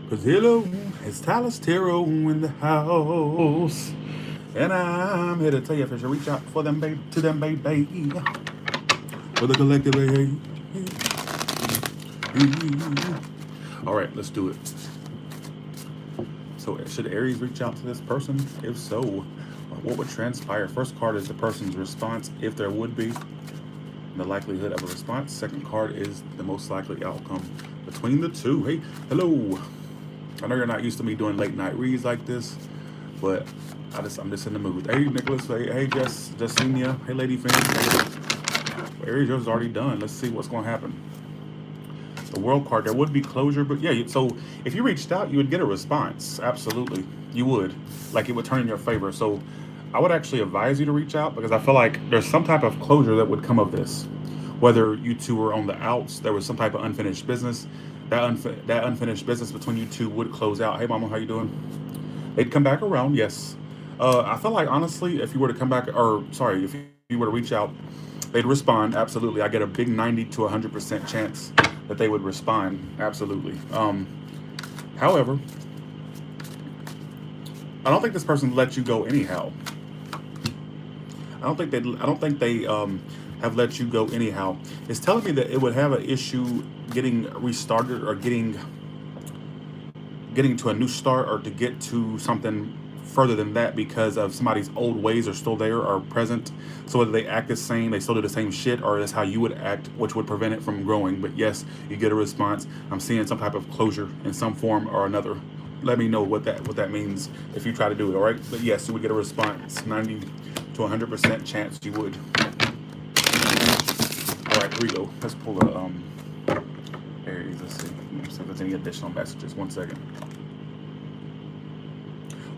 Cause hello, it's Tyler Tero in the house. And I'm here to tell you if I should reach out for them, baby, to them, baby. For the collective, baby. All right, let's do it. So, should Aries reach out to this person? If so, what would transpire? First card is the person's response, if there would be, the likelihood of a response. Second card is the most likely outcome between the two. Hey, hello. I know you're not used to me doing late night reads like this, but I'm just in the mood. Hey, Nicholas. Hey, Justinia. Hey, Lady Fans. Aries, yours is already done. Let's see what's going to happen. The World card, there would be closure, but yeah, so if you reached out, you would get a response. Absolutely. You would. Like, it would turn in your favor. So I would actually advise you to reach out because I feel like there's some type of closure that would come of this. Whether you two were on the outs, there was some type of unfinished business. That unfinished business between you two would close out. Hey, Mama, how you doing? They'd come back around, yes. I feel like, honestly, if you were to come back, or sorry, if you were to reach out, they'd respond. Absolutely. I get a big 90 to 100% chance that they would respond. Absolutely. However, I don't think this person let you go anyhow. I don't think they have let you go anyhow. It's telling me that it would have an issue getting restarted or getting to a new start or to get to something further than that because of somebody's old ways are still there or present. So whether they act the same, they still do the same shit, or that's how you would act, which would prevent it from growing. But yes, you get a response. I'm seeing some type of closure in some form or another. Let me know what that means if you try to do it. All right, but yes, you would get a response. 90 to 100% chance you would. All right, here we go. Let's pull a Aries. Let's see if there's any additional messages. 1 second.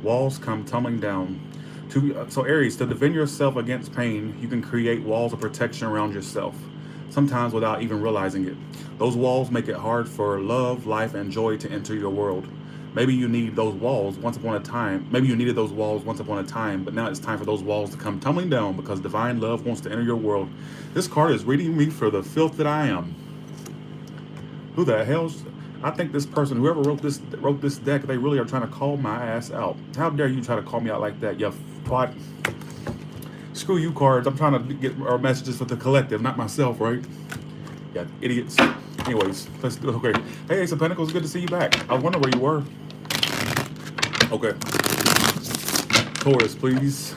Walls come tumbling down. So Aries, to defend yourself against pain, you can create walls of protection around yourself, sometimes without even realizing it. Those walls make it hard for love, life, and joy to enter your world. Maybe you need those walls once upon a time. Maybe you needed those walls once upon a time, but now it's time for those walls to come tumbling down because divine love wants to enter your world. This card is reading me for the filth that I am. Who the hell's... I think this person, whoever wrote this deck, they really are trying to call my ass out. How dare you try to call me out like that, you twat. Screw you, cards. I'm trying to get our messages for the collective, not myself, right? Yeah, idiots. Anyways, let's do it. Okay. Hey, Ace of Pentacles, good to see you back. I was wondering where you were. Okay. Taurus, please.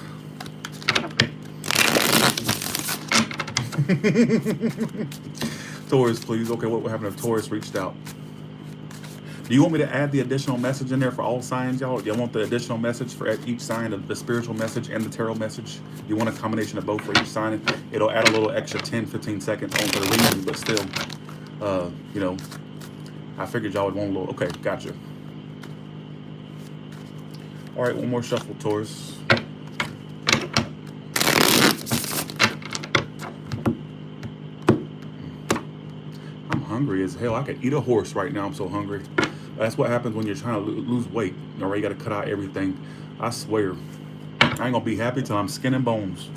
Taurus, please. Okay, what happened if Taurus reached out? Do you want me to add the additional message in there for all signs, y'all? Do you want the additional message for each sign, the spiritual message and the tarot message? Do you want a combination of both for each sign? It'll add a little extra 10, 15 seconds on for the reading, but still, you know, I figured y'all would want a little. Okay, gotcha. All right, one more shuffle, Taurus. I'm hungry as hell. I could eat a horse right now. I'm so hungry. That's what happens when you're trying to lose weight. All right, you got to cut out everything. I swear. I ain't gonna be happy till I'm skin and bones.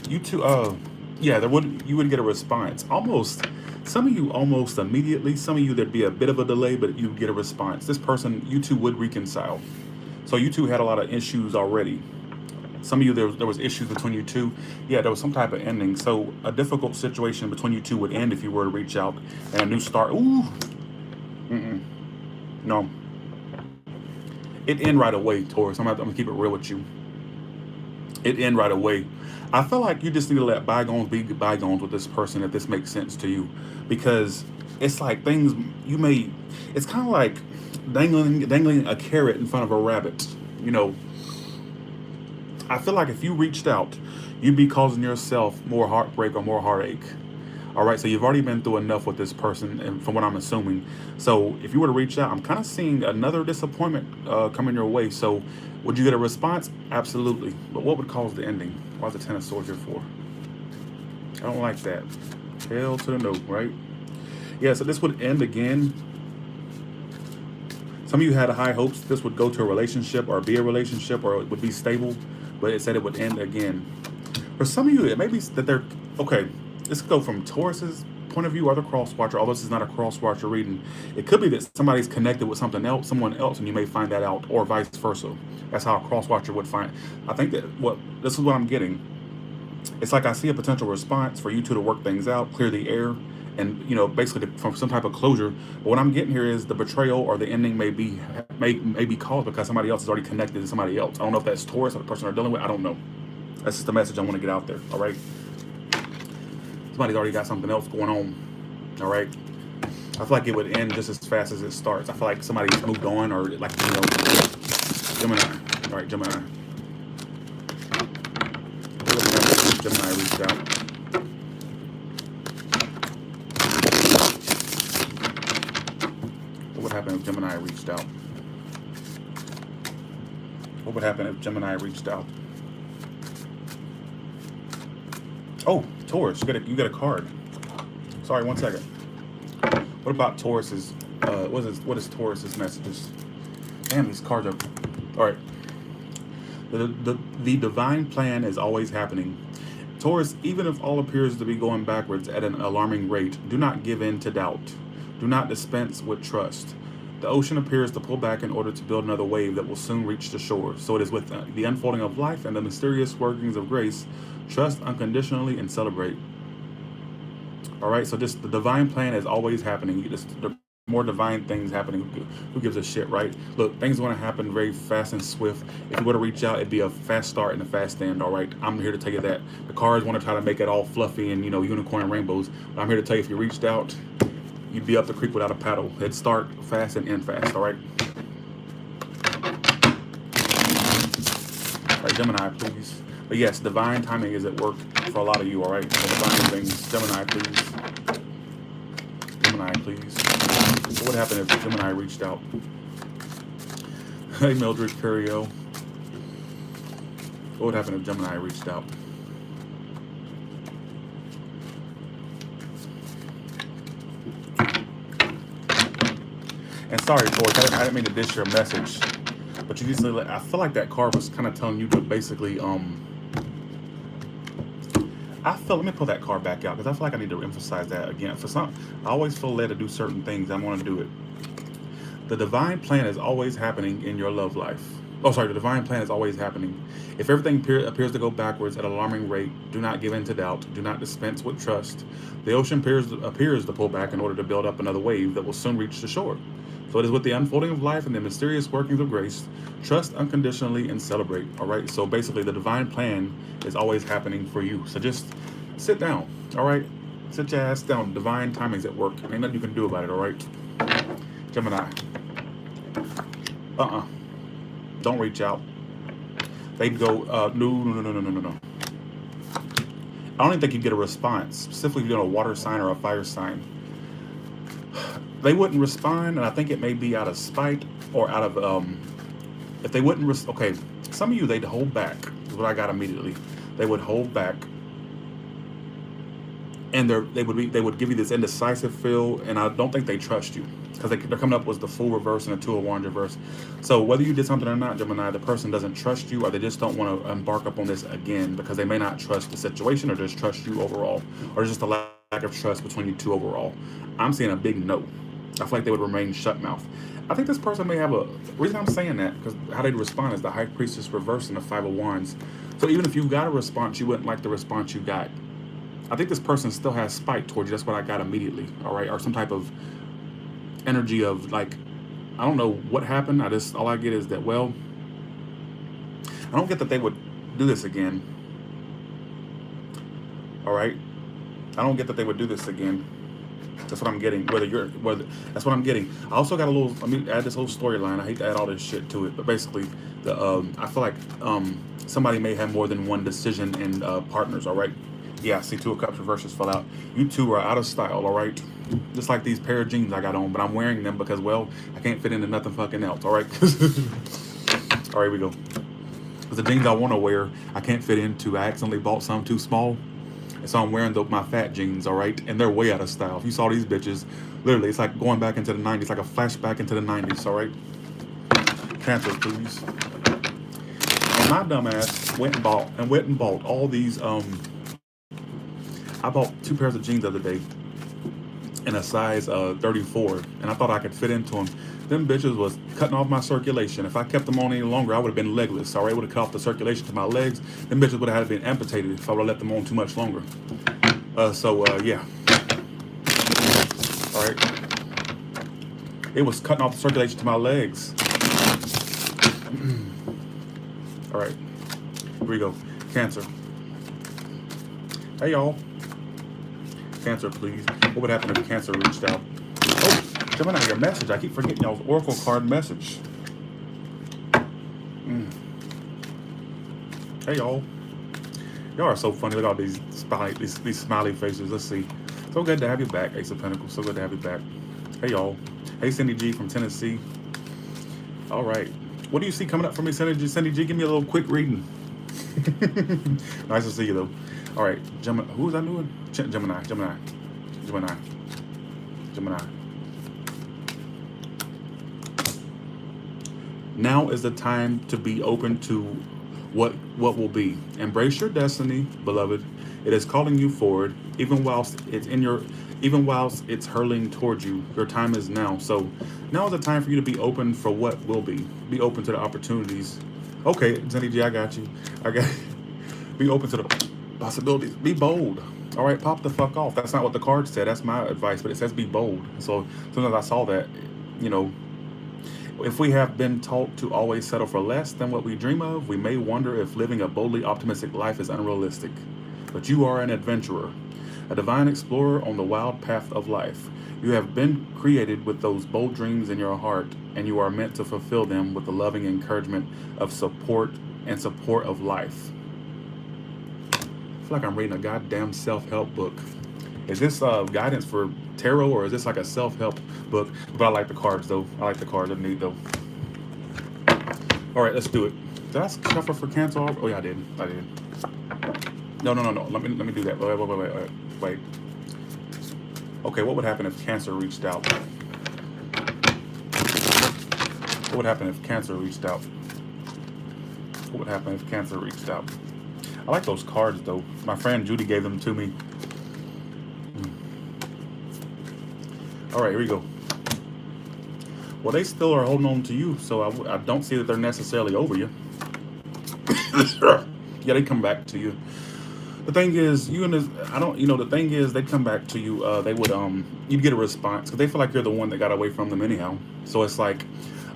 You two, yeah, you would get a response. Almost, some of you almost immediately. Some of you there'd be a bit of a delay, but you'd get a response. This person, you two would reconcile. So you two had a lot of issues already. Some of you, there was issues between you two. Yeah, there was some type of ending. So a difficult situation between you two would end if you were to reach out and a new start. Ooh. No. It end right away, Taurus. I'm gonna keep it real with you. It end right away. I feel like you just need to let bygones be bygones with this person, if this makes sense to you, because it's like things you may. It's kind of like dangling a carrot in front of a rabbit. You know. I feel like if you reached out, you'd be causing yourself more heartbreak or more heartache. All right, so you've already been through enough with this person, and from what I'm assuming. So if you were to reach out, I'm kind of seeing another disappointment coming your way. So would you get a response? Absolutely. But what would cause the ending? Why is the Ten of Swords here for? I don't like that. Hell to the no, right? Yeah, so this would end again. Some of you had high hopes this would go to a relationship or be a relationship or it would be stable, but it said it would end again. For some of you, it may be that they're... Okay, let's go from Taurus's point of view or the cross watcher, although this is not a cross watcher reading, it could be that somebody's connected with someone else, and you may find that out, or vice versa. That's how a cross watcher would find. I think that this is what I'm getting. It's like I see a potential response for you two to work things out, clear the air, and basically from some type of closure. But what I'm getting here is the betrayal or the ending may be caused because somebody else is already connected to somebody else. I don't know if that's Taurus or the person they're dealing with. I don't know. That's just the message I want to get out there. All right. Somebody's already got something else going on. All right. I feel like it would end just as fast as it starts. I feel like somebody's moved on, or like Gemini. All right, Gemini. Gemini reached out. What would happen if Gemini reached out? What would happen if Gemini reached out? Oh, Taurus, you get a card. Sorry, 1 second. What about Taurus's? What is Taurus's messages? Damn, these cards are. All right. The divine plan is always happening. Taurus, even if all appears to be going backwards at an alarming rate, do not give in to doubt. Do not dispense with trust. The ocean appears to pull back in order to build another wave that will soon reach the shore. So it is with the unfolding of life and the mysterious workings of grace. Trust unconditionally and celebrate. All right, so just the divine plan is always happening. The more divine things happening. Who gives a shit, right? Look, things are going to happen very fast and swift. If you were to reach out, it'd be a fast start and a fast end. All right, I'm here to tell you that. The cards want to try to make it all fluffy and unicorn rainbows. But I'm here to tell you, if you reached out, you'd be up the creek without a paddle. It'd start fast and end fast. All right. All right, Gemini, please. But yes, divine timing is at work for a lot of you. All right, so divine things. Gemini, please. Gemini, please. What would happen if Gemini reached out? Hey, Mildred Curio. What would happen if Gemini reached out? And sorry, Taurus, I didn't mean to dish your message, but you just, I feel like that card was kind of telling you to basically, let me pull that card back out because I feel like I need to emphasize that again. I always feel led to do certain things. I want to do it. The divine plan is always happening in your love life. Oh, sorry, the divine plan is always happening. If everything appears to go backwards at an alarming rate, do not give in to doubt. Do not dispense with trust. The ocean appears to pull back in order to build up another wave that will soon reach the shore. So it is with the unfolding of life and the mysterious workings of grace. Trust unconditionally and celebrate. All right. So basically, the divine plan is always happening for you. So just sit down. All right. Sit your ass down. Divine timing's at work. Ain't nothing you can do about it. All right. Gemini. Don't reach out. They go, no. I don't even think you get a response, specifically if you're a water sign or a fire sign. They wouldn't respond, and I think it may be out of spite or out of, if they wouldn't, okay, some of you, they'd hold back, is what I got immediately. They would hold back, and they would give you this indecisive feel, and I don't think they trust you, because they're coming up with the Fool reverse and the Two of Wands reverse. So whether you did something or not, Gemini, the person doesn't trust you, or they just don't want to embark up on this again, because they may not trust the situation, or just trust you overall, or just a lack of trust between you two overall. I'm seeing a big no. I feel like they would remain shut mouth. I think this person may have a reason I'm saying that, because how they'd respond is the High Priestess reverse and the Five of Wands. So even if you got a response, you wouldn't like the response you got. I think this person still has spite towards you. That's what I got immediately. All right, or some type of energy of like, I don't know what happened. All I get is that, well, I don't get that they would do this again. All right, I don't get that they would do this again. That's what I'm getting. That's what I'm getting. I also got a little. Let me add this whole storyline. I hate to add all this shit to it, but basically, I feel like somebody may have more than one decision in partners. All right. Yeah. See, Two of Cups reverses fell out. You two are out of style. All right. Just like these pair of jeans I got on, but I'm wearing them because, well, I can't fit into nothing fucking else. All right. All right. Here we go. Because the jeans I want to wear, I can't fit into. I accidentally bought some too small. And so I'm wearing my fat jeans, all right? And they're way out of style. If you saw these bitches, literally, it's like going back into the 90s, like a flashback into the 90s, all right? Cancer, please. And my dumb ass went and bought all these, I bought 2 pairs of jeans the other day. in a size 34, and I thought I could fit into them. Them bitches was cutting off my circulation. If I kept them on any longer, I would have been legless. All right, would have cut off the circulation to my legs. Them bitches would have had to been amputated if I would have let them on too much longer. Yeah. All right. It was cutting off the circulation to my legs. All right. Here we go. Cancer. Hey, y'all. Cancer, please. What would happen if Cancer reached out? Oh, Gemini, your message. I keep forgetting y'all's Oracle card message. Hey, y'all. Y'all are so funny. Look at all these smiley faces. Let's see. So good to have you back, Ace of Pentacles. So good to have you back. Hey, y'all. Hey, Cindy G from Tennessee. All right. What do you see coming up for me, Cindy G? Cindy G, give me a little quick reading. Nice to see you, though. All right. Gemini. Who was I doing? Gemini. Now is the time to be open to what will be. Embrace your destiny, beloved. It is calling you forward, even whilst it's hurling towards you. Your time is now. So now is the time for you to be open for what will be. Be open to the opportunities. Okay, Zenny G, I got you. Be open to the possibilities. Be bold. All right, pop the fuck off. That's not what the card said. That's my advice, but it says be bold. So as soon as I saw that, if we have been taught to always settle for less than what we dream of, we may wonder if living a boldly optimistic life is unrealistic. But you are an adventurer, a divine explorer on the wild path of life. You have been created with those bold dreams in your heart, and you are meant to fulfill them with the loving encouragement of support of life. I feel like I'm reading a goddamn self-help book. Is this guidance for tarot, or is this like a self-help book? But I like the cards, though. I like the cards. They're neat, though. All right, let's do it. Did I suffer for Cancer? Oh, yeah, I did. No. Let me do that. Wait. Okay, what would happen if Cancer reached out? What would happen if Cancer reached out? What would happen if Cancer reached out? I like those cards, though. My friend Judy gave them to me. All right, here we go. Well, they still are holding on to you, so I don't see that they're necessarily over you. Yeah, they come back to you. The thing is, the thing is, they come back to you. They would, you'd get a response because they feel like you're the one that got away from them anyhow. So it's like,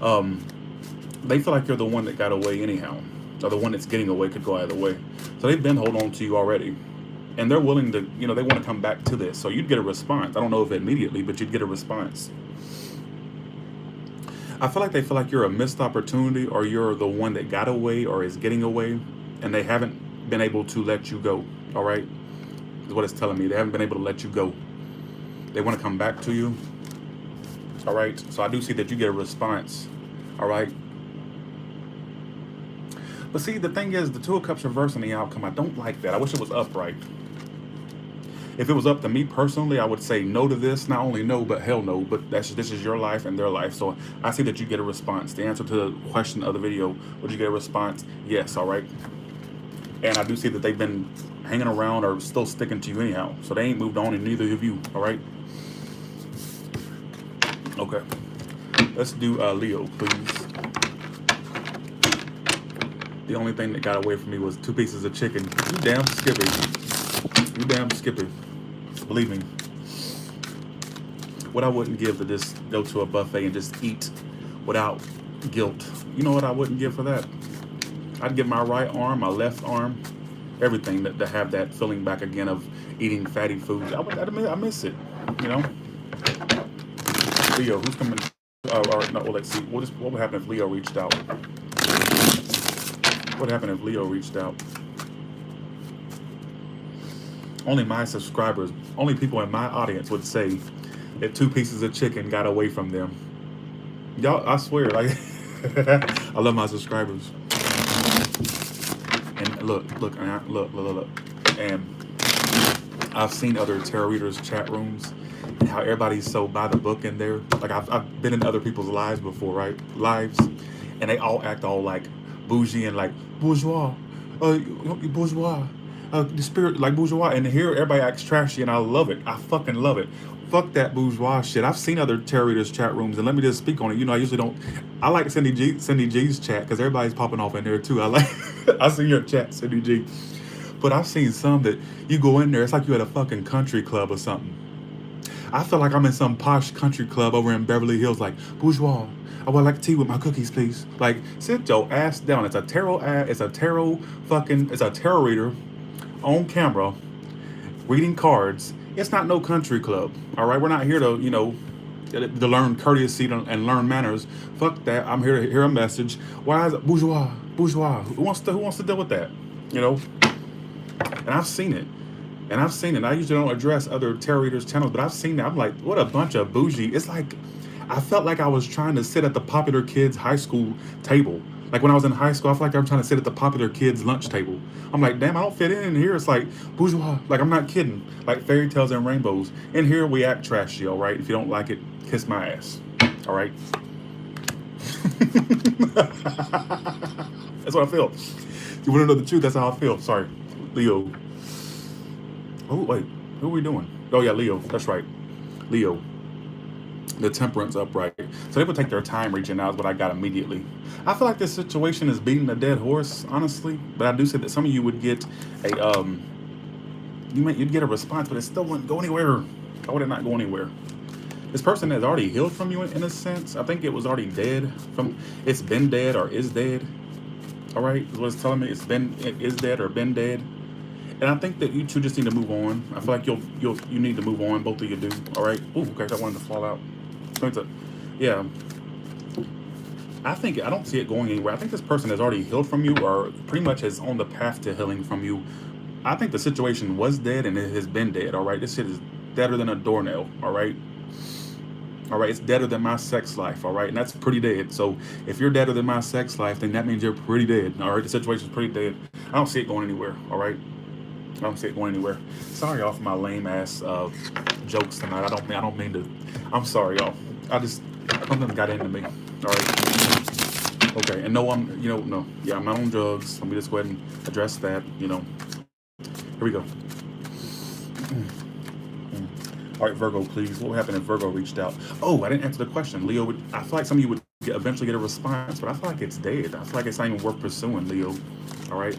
they feel like you're the one that got away anyhow, or the one that's getting away could go either way. So they've been holding on to you already. And they're willing to, they want to come back to this. So you'd get a response. I don't know if immediately, but you'd get a response. I feel like they feel like you're a missed opportunity, or you're the one that got away or is getting away, and they haven't been able to let you go. All right? Is what it's telling me. They haven't been able to let you go. They want to come back to you. All right? So I do see that you get a response. All right? But see, the thing is, the Two of Cups reversing the outcome. I don't like that. I wish it was upright. If it was up to me personally, I would say no to this. Not only no, but hell no. But this is your life and their life. So I see that you get a response. The answer to the question of the video, would you get a response? Yes, all right. And I do see that they've been hanging around or still sticking to you anyhow. So they ain't moved on, and neither of you, all right? Okay. Let's do Leo, please. The only thing that got away from me was 2 pieces of chicken. You damn Skippy. You damn Skippy. Believe me. What I wouldn't give to just go to a buffet and just eat without guilt. You know what I wouldn't give for that? I'd give my right arm, my left arm, everything to have that feeling back again of eating fatty foods. I miss it, Leo, who's coming? Let's see. What would happen if Leo reached out? What would happen if Leo reached out? Only my subscribers, only people in my audience would say that 2 pieces of chicken got away from them. Y'all, I swear, like, I love my subscribers. And look. And I've seen other tarot readers' chat rooms and how everybody's so by the book in there. Like, I've been in other people's lives before, right? Lives. And they all act all like bougie and like bourgeois. Bourgeois. The spirit like bourgeois, and here everybody acts trashy, and I love it. I fucking love it. Fuck that bourgeois shit. I've seen other tarot readers chat rooms, and let me just speak on it. I usually don't. I like Cindy G's chat because everybody's popping off in there too. I like. I see your chat, Cindy G. But I've seen some that you go in there, it's like you at a fucking country club or something. I feel like I'm in some posh country club over in Beverly Hills, like, bourgeois, I would like tea with my cookies, please. Like, sit your ass down. It's a tarot reader on camera reading cards. It's not no country club, all right? We're not here to, to learn courtesy and learn manners. Fuck that. I'm here to hear a message. Why is it bourgeois? Who wants to deal with that? And I've seen it. I usually don't address other tarot readers' channels, but I've seen that. I'm like, what a bunch of bougie. It's like, I felt like I was trying to sit at the popular kids' high school table. Like when I was in high school, I felt like I was trying to sit at the popular kids' lunch table. I'm like, damn, I don't fit in here. It's like bourgeois. Like, I'm not kidding. Like fairy tales and rainbows. In here, we act trashy, all right? If you don't like it, kiss my ass, all right? That's what I feel. You want to know the truth? That's how I feel. Sorry, Leo. Oh, wait. Who are we doing? Oh, yeah, Leo. That's right. Leo. The temperance upright. So they would take their time reaching out is what I got immediately. I feel like this situation is beating a dead horse, honestly. But I do say that some of you would get a you'd get a response, but it still wouldn't go anywhere. How would it not go anywhere? This person has already healed from you in a sense. I think it was already dead. It's been dead or is dead. All right, is what it's telling me. It is dead or been dead. And I think that you two just need to move on. I feel like you need to move on. Both of you do. All right. Ooh, okay. That wanted to fall out. Yeah. I don't see it going anywhere. I think this person has already healed from you, or pretty much is on the path to healing from you. I think the situation was dead and it has been dead. All right. This shit is deader than a doornail. All right. All right. It's deader than my sex life. All right. And that's pretty dead. So if you're deader than my sex life, then that means you're pretty dead. All right. The situation's pretty dead. I don't see it going anywhere. All right. I don't see it going anywhere. Sorry, y'all, for my lame ass jokes tonight. I don't mean to. I'm sorry, y'all. Something got into me. All right. Okay. And no, no. Yeah, I'm not on drugs. Let me just go ahead and address that. Here we go. All right, Virgo, please. What happened if Virgo reached out? Oh, I didn't answer the question. Leo, I feel like some of you would eventually get a response, but I feel like it's dead. I feel like it's not even worth pursuing, Leo. All right.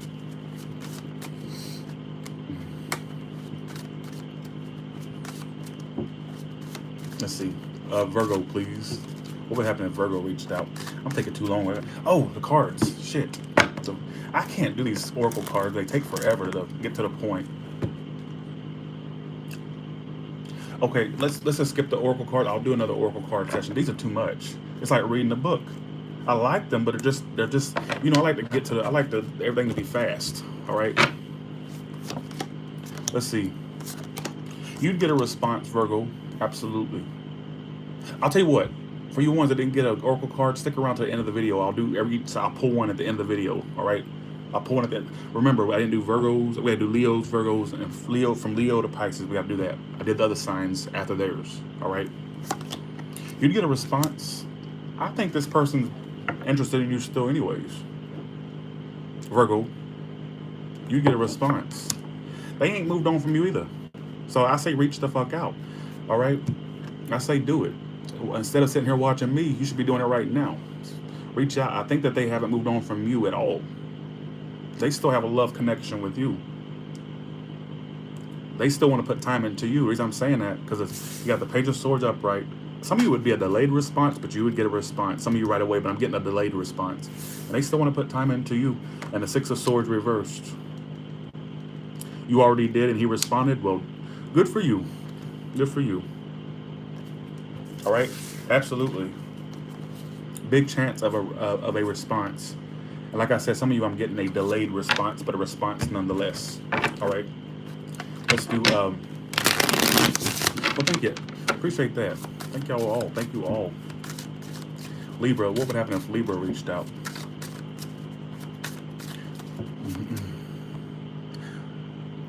Let's see. Virgo, please. What would happen if Virgo reached out? I'm taking too long with it. Oh, the cards. Shit. So I can't do these oracle cards. They take forever to get to the point. Okay, let's just skip the oracle card. I'll do another oracle card session. These are too much. It's like reading a book. I like them, but they're just I like everything to be fast. All right. Let's see. You'd get a response, Virgo. Absolutely. I'll tell you what. For you ones that didn't get an oracle card, stick around to the end of the video. I'll pull one at the end of the video. All right. I'll pull one at the end. Remember, I didn't do Virgos. We had to do Leos, Virgos, and from Leo to Pisces. We got to do that. I did the other signs after theirs. All right. You'd get a response. I think this person's interested in you still, anyways. Virgo. You get a response. They ain't moved on from you either. So I say reach the fuck out. All right? I say do it. Instead of sitting here watching me, you should be doing it right now. Reach out. I think that they haven't moved on from you at all. They still have a love connection with you. They still want to put time into you. The reason I'm saying that, because you got the Page of Swords upright. Some of you would be a delayed response, but you would get a response. Some of you right away, but I'm getting a delayed response. And they still want to put time into you. And the Six of Swords reversed. You already did, and he responded. Well, good for you. Good for you. All right? Absolutely. Big chance of a response. And like I said, some of you, I'm getting a delayed response, but a response nonetheless. All right? Let's do, well, thank you. Appreciate that. Thank y'all all. Thank you all. Libra, what would happen if Libra reached out?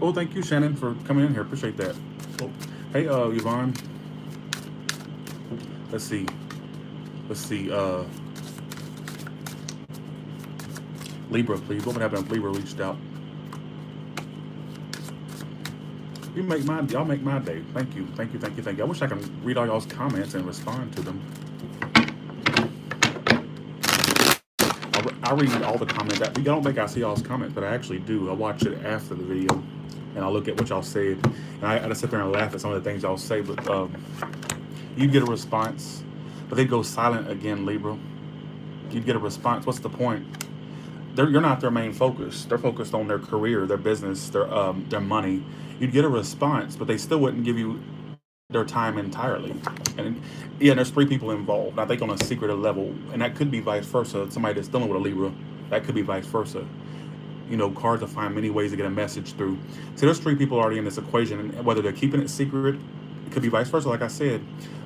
Oh, thank you, Shannon, for coming in here. Appreciate that. Oh, hey, Yvonne. Let's see. Libra, please. What would happen if Libra reached out? y'all make my day. Thank you, thank you, thank you, thank you. I wish I could read all y'all's comments and respond to them. I read all the comments. I don't think I see y'all's comments, but I actually do. I watch it after the video, and I look at what y'all said, and I just sit there and laugh at some of the things y'all say. But you get a response, but they go silent again, Libra. You get a response. What's the point? You're not their main focus. They're focused on their career, their business, their money. You'd get a response, but they still wouldn't give you their time entirely. And yeah, there's 3 people involved, I think, on a secretive level, and that could be vice versa. Somebody that's dealing with a Libra, that could be vice versa. You know, cards will find many ways to get a message through. So there's 3 people already in this equation, and whether they're keeping it secret, it could be vice versa, like I said.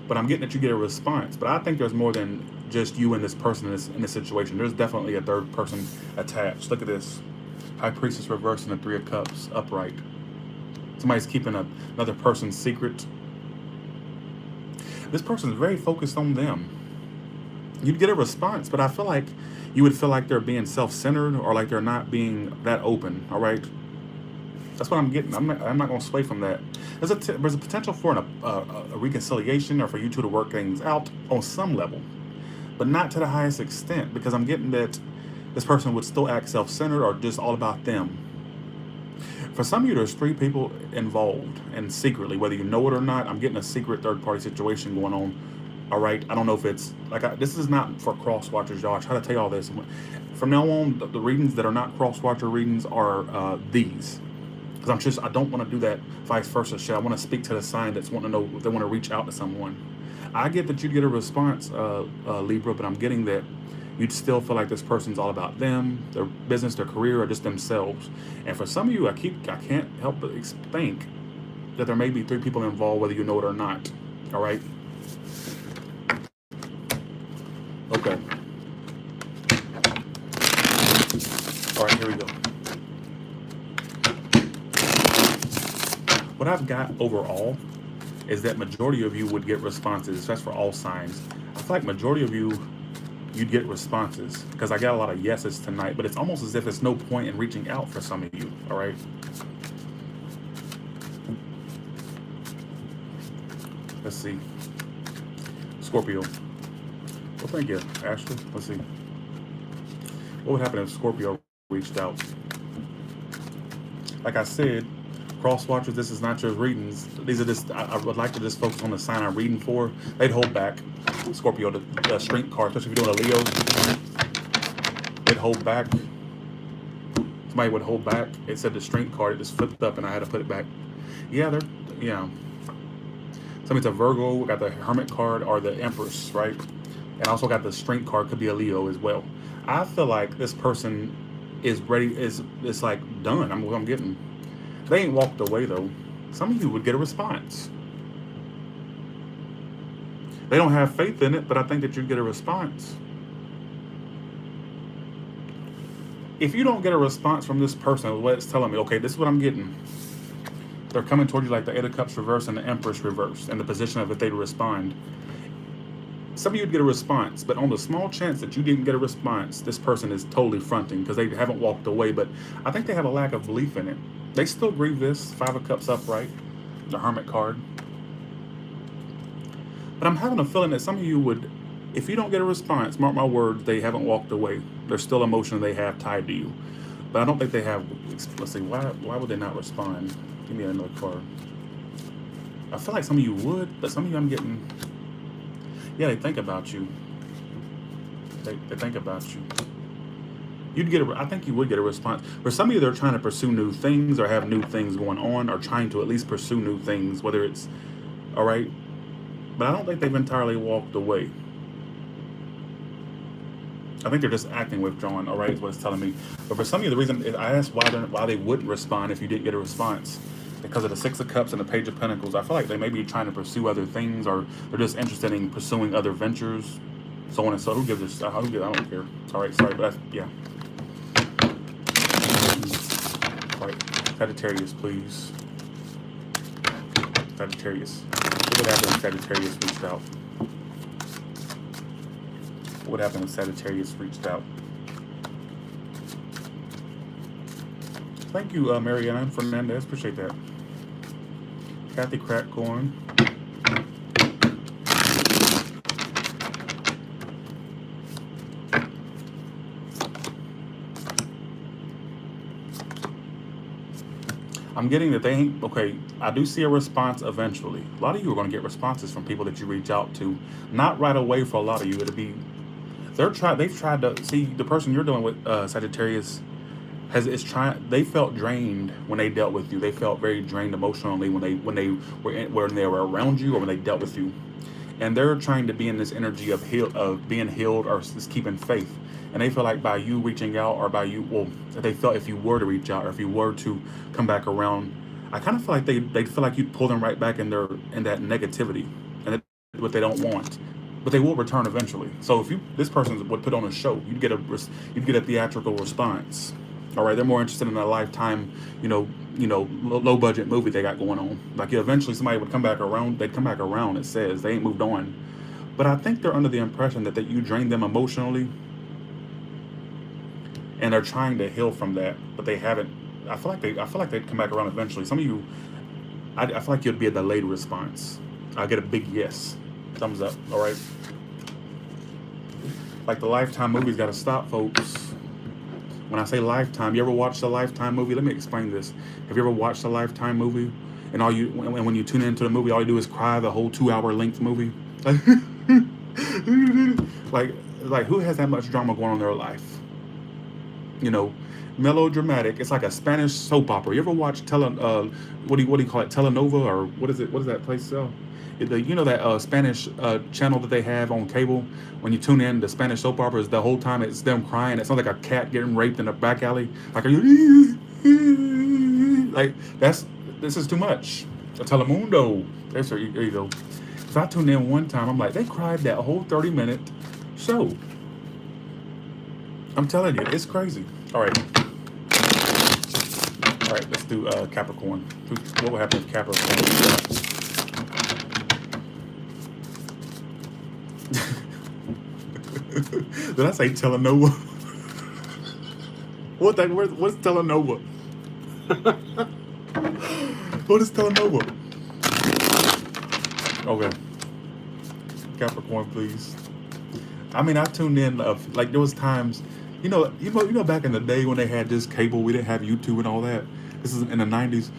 But I'm getting that you get a response. But I think there's more than just you and this person in this situation. There's definitely a 3rd person attached. Look at this. High Priestess reversed and the 3 of Cups upright. Somebody's keeping another person's secret. This person is very focused on them. You'd get a response, but I feel like you would feel like they're being self-centered, or like they're not being that open. All right, that's what I'm getting. I'm not going to sway from that. There's a potential for a reconciliation, or for you two to work things out on some level, but not to the highest extent, because I'm getting that this person would still act self-centered or just all about them. For some of you, there's 3 people involved, and secretly, whether you know it or not, I'm getting a secret 3rd-party situation going on. All right, I don't know if it's like this is not for cross watchers, y'all. I try to tell you all this. From now on, the readings that are not cross watcher readings are these, because I don't want to do that vice versa shit. I want to speak to the sign that's wanting to know if they want to reach out to someone. I get that you'd get a response, Libra, but I'm getting that you'd still feel like this person's all about them, their business, their career, or just themselves. And for some of you, I can't help but think that there may be 3 people involved, whether you know it or not. All right. Okay. All right, here we go. What I've got overall is that majority of you would get responses. That's for all signs. I feel like majority of you, you'd get responses, because I got a lot of yeses tonight, but it's almost as if there's no point in reaching out for some of you. All right. Let's see. Scorpio. Well, thank you, Ashley. Let's see. What would happen if Scorpio reached out? Like I said, cross watchers, this is not your readings. These are just, I would like to just focus on the sign I'm reading for. They'd hold back. Scorpio, the strength card, especially if you're doing a Leo, they'd hold back. Somebody would hold back. It said the strength card, it just flipped up and I had to put it back. Yeah, Somebody's a Virgo, got the Hermit card, or the Empress, right? And also got the strength card, could be a Leo as well. I feel like this person is ready, it's like done. I'm getting. They ain't walked away though. Some of you would get a response. They don't have faith in it, but I think that you'd get a response. If you don't get a response from this person, what it's telling me, okay, this is what I'm getting. They're coming toward you like the 8 of Cups reversed and the Empress reversed, in the position of if they'd respond. Some of you would get a response, but on the small chance that you didn't get a response, this person is totally fronting because they haven't walked away, but I think they have a lack of belief in it. They still grieve this, 5 of Cups upright, the Hermit card. But I'm having a feeling that some of you would, if you don't get a response, mark my words, they haven't walked away. There's still emotion they have tied to you. But I don't think they have, let's see, why would they not respond? Give me another card. I feel like some of you would, but some of you I'm getting, yeah, they think about you. They think about you. You'd get I think you would get a response. For some of you, they're trying to pursue new things or have new things going on, or trying to at least pursue new things, whether it's, all right? But I don't think they've entirely walked away. I think they're just acting withdrawn, all right, is what it's telling me. But for some of you, the reason I asked why they wouldn't respond if you didn't get a response, because of the 6 of Cups and the Page of Pentacles. I feel like they may be trying to pursue other things, or they're just interested in pursuing other ventures, so on and so. Who gives a, I don't care. All right, sorry, but that's, yeah. All right, Sagittarius, please. Sagittarius. What would happen if Sagittarius reached out? What would happen if Sagittarius reached out? Thank you, Mariana Fernandez. Appreciate that. Kathy Crackcorn. I'm getting that they ain't, okay, I do see a response eventually. A lot of you are going to get responses from people that you reach out to. Not right away for a lot of you. It'll be, they've tried to, see, the person you're dealing with, Sagittarius, they felt drained when they dealt with you. They felt very drained emotionally when they were around you or when they dealt with you. And they're trying to be in this energy of being healed or just keeping faith. And they feel like by you reaching out, or by you, well, they felt if you were to reach out or if you were to come back around, I kind of feel like they feel like you'd pull them right back in that negativity and what they don't want. But they will return eventually. So if this person would put on a show, you'd get a theatrical response. All right, they're more interested in a Lifetime, low budget movie they got going on. Like, eventually somebody would come back around. They'd come back around. It says they ain't moved on, but I think they're under the impression that you drained them emotionally, and they're trying to heal from that, but they haven't. I feel like they'd come back around eventually. Some of you, I feel like you'd be a delayed response. I get a big yes, thumbs up. All right, like the Lifetime movie's got to stop, folks. When I say Lifetime, you ever watched a Lifetime movie? Let me explain this. Have you ever watched a Lifetime movie? And when you tune into the movie, all you do is cry the whole 2-hour length movie. like who has that much drama going on in their life? Melodramatic. It's like a Spanish soap opera. You ever watch what do you call it? Telenova, or what is it? What does that place sell? That Spanish channel that they have on cable. When you tune in, the Spanish soap operas, the whole time it's them crying. It sounds like a cat getting raped in a back alley. Like, are you like this is too much. A Telemundo. There you go. So I tuned in one time. I'm like, they cried that whole 30-minute show. I'm telling you, it's crazy. All right, let's do Capricorn. What will happen if Capricorn? Did I say Telenova? What's Telenova? What is Telenova? Okay, Capricorn, please. I mean, I tuned in. Like, there was times, back in the day when they had this cable, we didn't have YouTube and all that. This is in the 90s,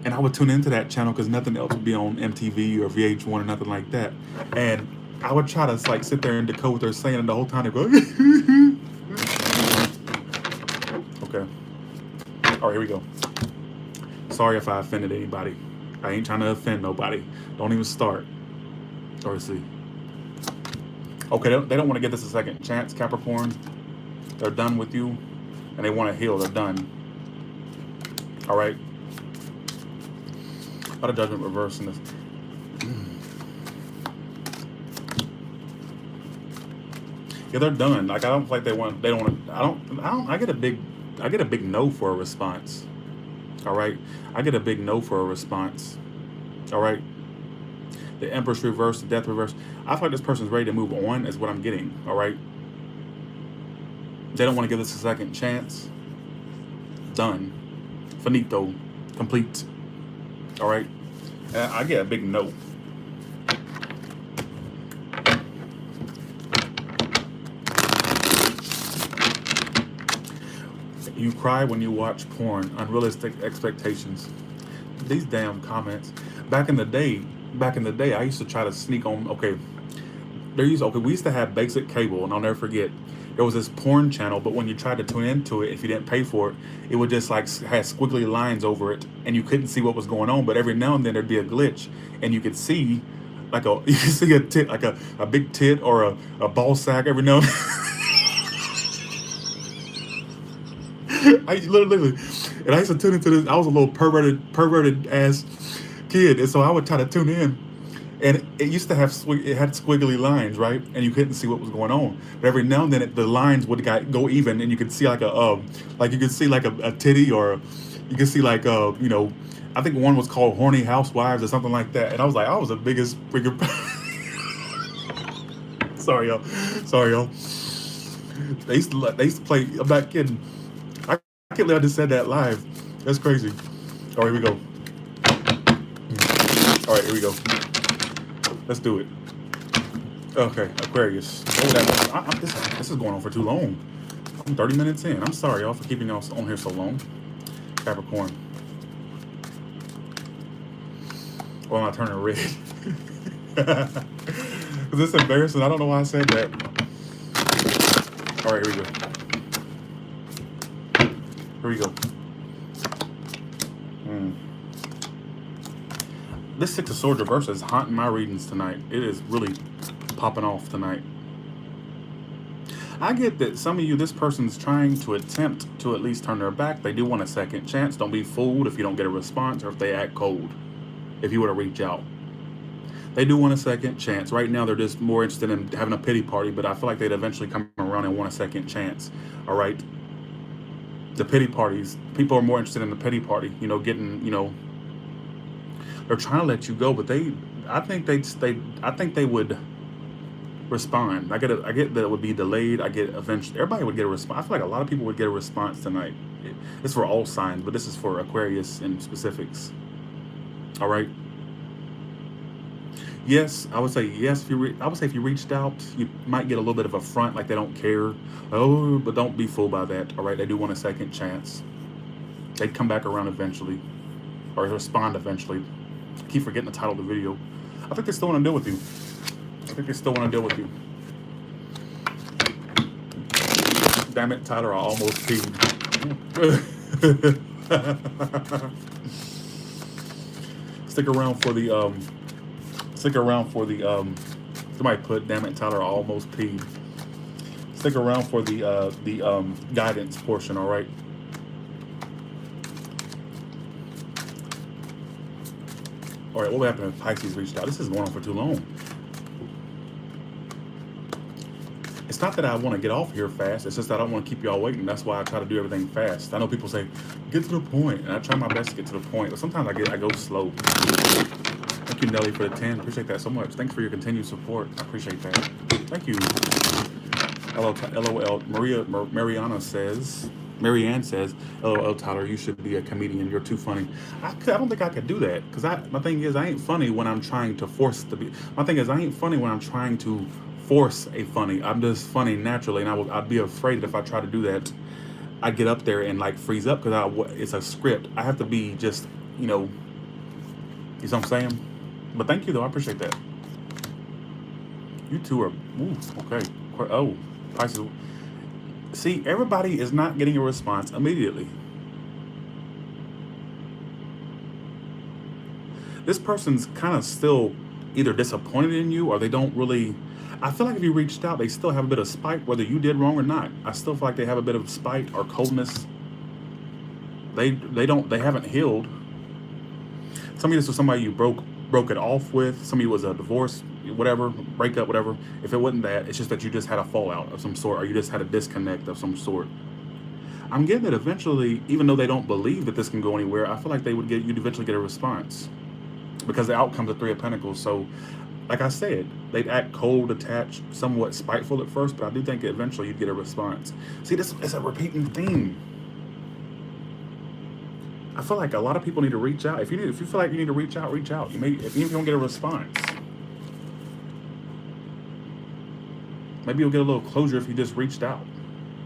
and I would tune into that channel because nothing else would be on MTV or VH1 or nothing like that. And I would try to sit there and decode what they're saying, and the whole time they go. Okay. All right, here we go. Sorry if I offended anybody. I ain't trying to offend nobody. Don't even start. Or see. Okay, they don't want to give this a second chance, Capricorn. They're done with you, and they want to heal. They're done. All right. A lot of Judgment reverse in this. Yeah, they're done. Like, I don't feel like they don't want to. I get a big no for a response. All right. I get a big no for a response. All right. The Empress reverse, the Death reverse. I feel like this person's ready to move on is what I'm getting. All right. They don't want to give this a second chance. Done. Finito. Complete. All right. I get a big no. You cry when you watch porn. Unrealistic expectations. These damn comments. Back in the day, I used to try to sneak on. We used to have basic cable, and I'll never forget. There was this porn channel, but when you tried to tune into it, if you didn't pay for it, it would just had squiggly lines over it, and you couldn't see what was going on. But every now and then there'd be a glitch, and you could see a tit, like a big tit or a ball sack every now and then. I literally, and I used to tune into this. I was a little perverted ass kid, and so I would try to tune in, and it used to have it had squiggly lines, right? And you couldn't see what was going on. But every now and then the lines would go even, and you could see like a titty, or you could see I think one was called Horny Housewives or something like that. And I was the biggest freaking. Sorry y'all. They used to play. I'm not kidding. I can't believe I just said that live. That's crazy. All right, here we go. All right, here we go. Let's do it. Okay, Aquarius. Oh, this is going on for too long. I'm 30 minutes in. I'm sorry, y'all, for keeping y'all on here so long. Capricorn. Well, I'm turning red. Is this embarrassing? I don't know why I said that. All right, here we go. Here we go. This Six of Swords reverse is haunting my readings tonight. It is really popping off tonight. I get that some of you, this person's trying to attempt to at least turn their back. They do want a second chance. Don't be fooled if you don't get a response or if they act cold. If you were to reach out, they do want a second chance. Right now, they're just more interested in having a pity party, but I feel like they'd eventually come around and want a second chance. All right. The pity parties, people are more interested in the pity party, you know, getting, you know, they're trying to let you go, but I think they would respond. I get that it would be delayed. I get eventually, everybody would get a response. I feel like a lot of people would get a response tonight. It's for all signs, but this is for Aquarius in specifics. All right. Yes, I would say yes. I would say if you reached out, you might get a little bit of a front, like they don't care. Oh, but don't be fooled by that. All right, they do want a second chance. They'd come back around eventually, or respond eventually. I keep forgetting the title of the video. I think they still want to deal with you. Damn it, Tyler! I almost peed. Stick around for the somebody put, damn it, Tyler, I almost peed. Stick around for the guidance portion, all right? All right, what would happen if Pisces reached out? This is going on for too long. It's not that I want to get off here fast. It's just that I don't want to keep y'all waiting. That's why I try to do everything fast. I know people say, get to the point, and I try my best to get to the point, but sometimes I go slow. Thank you, Nelly, for the 10. Appreciate that so much. Thanks for your continued support. I appreciate that. Thank you. LOL. Marianne says, LOL, Tyler, you should be a comedian. You're too funny. I don't think I could do that, because my thing is, I ain't funny when I'm trying to force to be. My thing is, I ain't funny when I'm trying to force a funny. I'm just funny naturally, and I'd be afraid that if I try to do that, I'd get up there and like freeze up, because it's a script. I have to be just, you know what I'm saying? But thank you, though. I appreciate that. You two are, ooh, okay. Oh, Pisces. See, everybody is not getting a response immediately. This person's kind of still either disappointed in you, or they don't really. I feel like if you reached out, they still have a bit of spite, whether you did wrong or not. I still feel like they have a bit of spite or coldness. They haven't healed. Some of this was somebody you broke it off with. Some of you was a divorce, whatever, breakup, whatever. If it wasn't that, it's just that you just had a fallout of some sort, or you just had a disconnect of some sort. I'm getting that eventually, even though they don't believe that this can go anywhere, I feel like you'd eventually get a response, because the outcome's a Three of Pentacles. So, like I said, they'd act cold, attached, somewhat spiteful at first, but I do think eventually you'd get a response. See, this is a repeating theme. I feel like a lot of people need to reach out. If you feel like you need to reach out, reach out. Even if you don't get a response, maybe you'll get a little closure if you just reached out,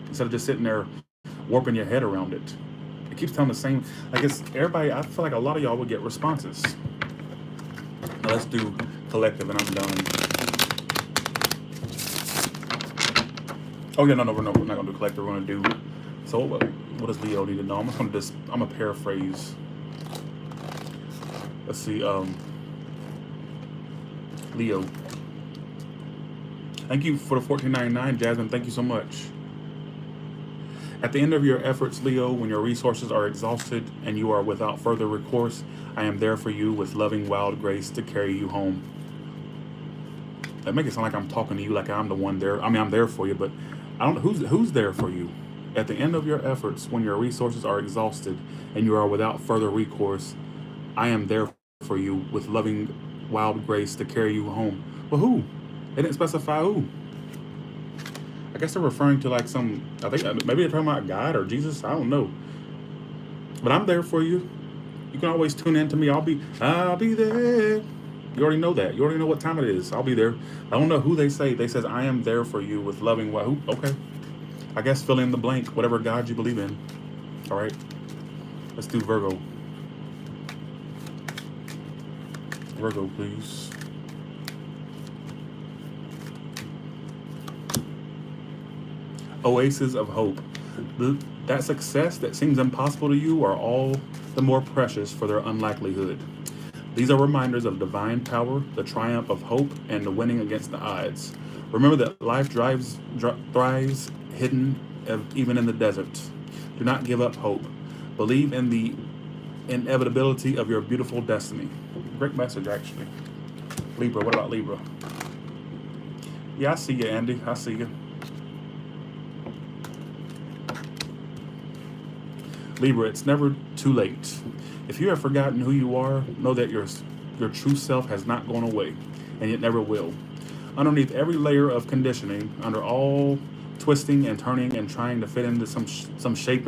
instead of just sitting there warping your head around it. It keeps telling the same, like it's everybody. I feel like a lot of y'all will get responses. Now let's do collective, and I'm done. Oh yeah, no, we're not gonna do collective. We're gonna do. So what does Leo need to know? I'm gonna paraphrase. Let's see. Leo. Thank you for the $14.99, Jasmine. Thank you so much. At the end of your efforts, Leo, when your resources are exhausted and you are without further recourse, I am there for you with loving wild grace to carry you home. That makes it sound like I'm talking to you, like I'm the one there. I mean, I'm there for you, but I don't. Who's there for you? At the end of your efforts, when your resources are exhausted and you are without further recourse, I am there for you with loving wild grace to carry you home. But who? They didn't specify who. I guess they're referring to like some, I think maybe they're talking about God or Jesus. I don't know. But I'm there for you. You can always tune in to me. I'll be there. You already know that. You already know what time it is. I'll be there. I don't know who they say. They says, I am there for you with loving what? Who? Okay. I guess fill in the blank, whatever God you believe in. All right. Let's do Virgo. Virgo, please. Oasis of hope. That success that seems impossible to you are all the more precious for their unlikelihood. These are reminders of divine power, the triumph of hope, and the winning against the odds. Remember that life thrives hidden even in the desert. Do not give up hope. Believe in the inevitability of your beautiful destiny. Great message, actually. Libra, what about Libra? Yeah, I see you, Andy. I see you. Libra, it's never too late. If you have forgotten who you are, know that your true self has not gone away, and it never will. Underneath every layer of conditioning, under all twisting and turning and trying to fit into some shape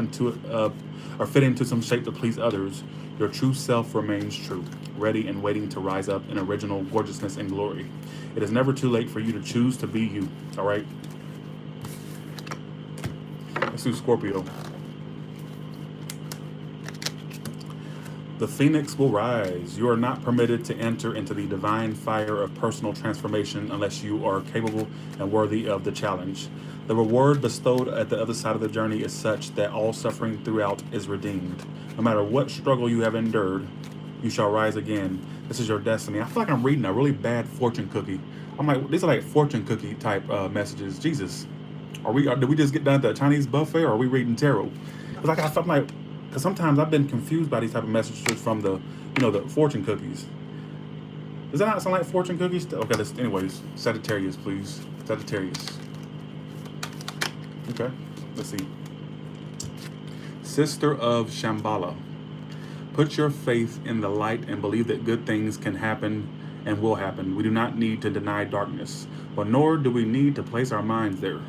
or fit into some shape to please others, your true self remains true, ready and waiting to rise up in original gorgeousness and glory. It is never too late for you to choose to be you. All right. Let's do Scorpio. The phoenix will rise. You are not permitted to enter into the divine fire of personal transformation unless you are capable and worthy of the challenge. The reward bestowed at the other side of the journey is such that all suffering throughout is redeemed. No matter what struggle you have endured, you shall rise again. This is your destiny. I feel like I'm reading a really bad fortune cookie. I'm like, these are like fortune cookie type messages. Jesus, did we just get done at the Chinese buffet, or are we reading tarot? Because like I felt like. Because sometimes I've been confused by these type of messages from the fortune cookies. Does that not sound like fortune cookies? Okay, anyways, Sagittarius, please. Sagittarius. Okay, let's see. Sister of Shambhala. Put your faith in the light and believe that good things can happen and will happen. We do not need to deny darkness, but nor do we need to place our minds there.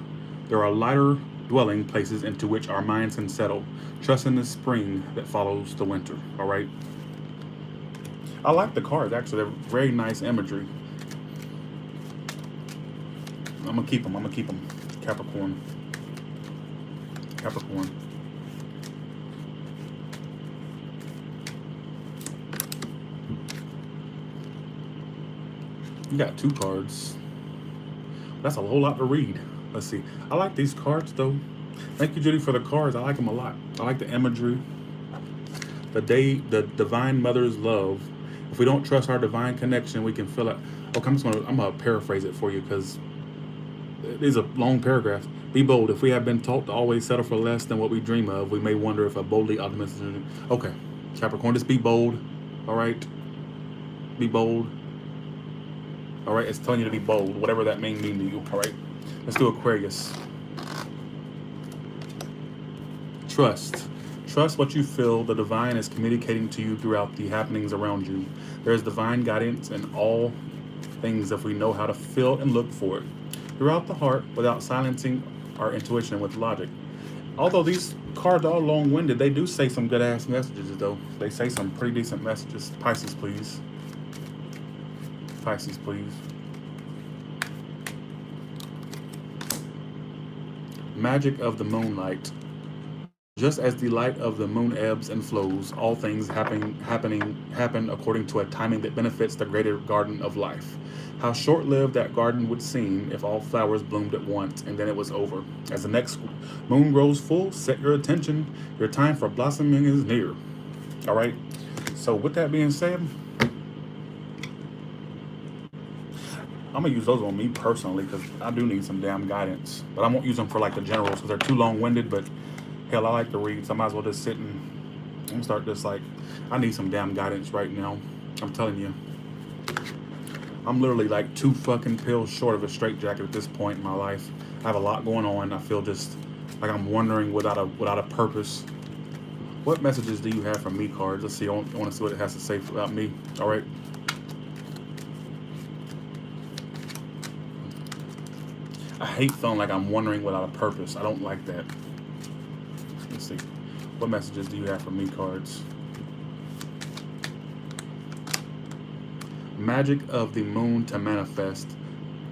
There are lighter dwelling places into which our minds can settle. Trust in the spring that follows the winter. All right. I like the cards, actually. They're very nice imagery. I'm gonna keep them. Capricorn. You got 2 cards. That's a whole lot to read. Let's see. I like these cards, though. Thank you, Judy, for the cards. I like them a lot. I like the imagery. The divine mother's love. If we don't trust our divine connection, we can feel it. Okay, I'm gonna paraphrase it for you because it is a long paragraph. Be bold. If we have been taught to always settle for less than what we dream of, we may wonder if a boldly optimistic. Okay, Capricorn, just be bold. All right. Be bold. All right, it's telling you to be bold, whatever that may mean to you. All right. Let's do Aquarius. Trust. Trust what you feel the divine is communicating to you throughout the happenings around you. There is divine guidance in all things if we know how to feel and look for it. Throughout the heart, without silencing our intuition with logic. Although these cards are long-winded, they do say some good-ass messages, though. They say some pretty decent messages. Pisces, please. Pisces, please. Magic of the moonlight. Just as the light of the moon ebbs and flows, all things happen according to a timing that benefits the greater garden of life. How short-lived that garden would seem if all flowers bloomed at once and then it was over. As the next moon grows full, set your attention. Your time for blossoming is near. All right. So with that being said, I'm going to use those on me personally because I do need some damn guidance. But I won't use them for like the generals because they're too long-winded. But hell, I like to read, so I might as well just sit and start this. Like, I need some damn guidance right now. I'm telling you. I'm literally like 2 fucking pills short of a straitjacket at this point in my life. I have a lot going on. I feel just like I'm wandering without a purpose. What messages do you have from me, cards? Let's see. I want to see what it has to say about me. All right. I hate feeling like I'm wandering without a purpose. I don't like that. Let's see. What messages do you have for me, cards? Magic of the moon to manifest.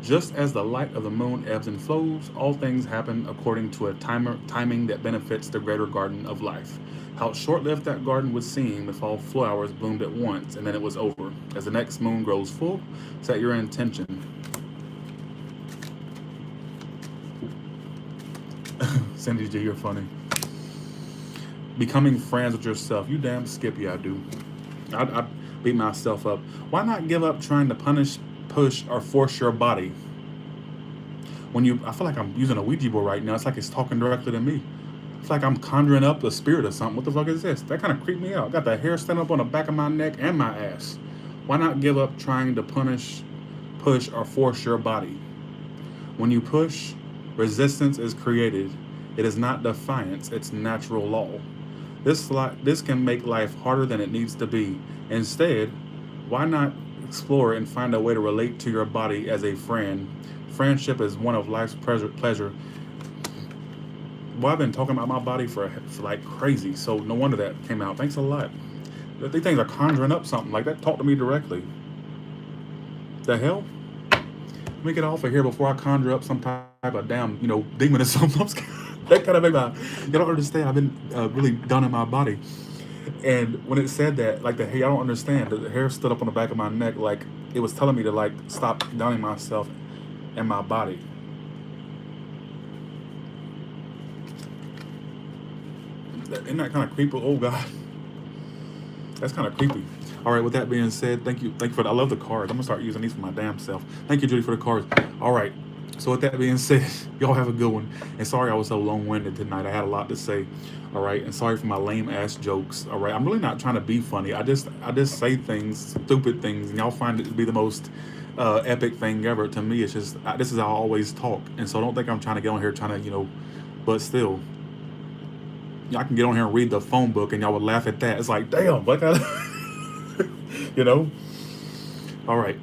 Just as the light of the moon ebbs and flows, all things happen according to a timing that benefits the greater garden of life. How short-lived that garden would seem if all flowers bloomed at once and then it was over. As the next moon grows full, set your intention. Cindy G, you're funny. Becoming friends with yourself. You damn skippy, I do. I beat myself up. Why not give up trying to punish, push, or force your body? I feel like I'm using a Ouija board right now. It's like it's talking directly to me. It's like I'm conjuring up the spirit or something. What the fuck is this? That kind of creeped me out. Got the hair standing up on the back of my neck and my ass. Why not give up trying to punish, push, or force your body? When you push, resistance is created. It is not defiance, it's natural law. This can make life harder than it needs to be. Instead, why not explore and find a way to relate to your body as a friend? Friendship is one of life's pleasure. Well, I've been talking about my body for like crazy, so no wonder that came out. Thanks a lot. These things are conjuring up something like that. Talk to me directly. The hell? Let me get off of here before I conjure up some type of damn, demon or something. That kind of made you don't understand. I've been really done in my body. And when it said that, like the hair, I don't understand. The hair stood up on the back of my neck, like it was telling me to like stop downing myself and my body. Isn't that kind of creepy? Oh God, that's kind of creepy. All right, with that being said, thank you for that. I love the cards. I'm gonna start using these for my damn self. Thank you, Judy, for the cards. All right. So with that being said, y'all have a good one. And sorry I was so long-winded tonight. I had a lot to say. All right. And sorry for my lame-ass jokes. All right. I'm really not trying to be funny. I just say things, stupid things, and y'all find it to be the most epic thing ever. To me, it's just, this is how I always talk. And so don't think I'm trying to get on here trying to, but still, y'all can get on here and read the phone book and y'all would laugh at that. It's like, damn, what kind of, All right.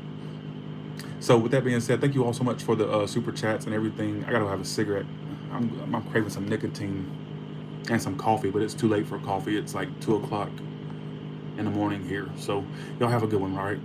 So with that being said, thank you all so much for the super chats and everything. I gotta have a cigarette. I'm craving some nicotine and some coffee, but it's too late for coffee. It's like 2 o'clock in the morning here. So y'all have a good one, all right?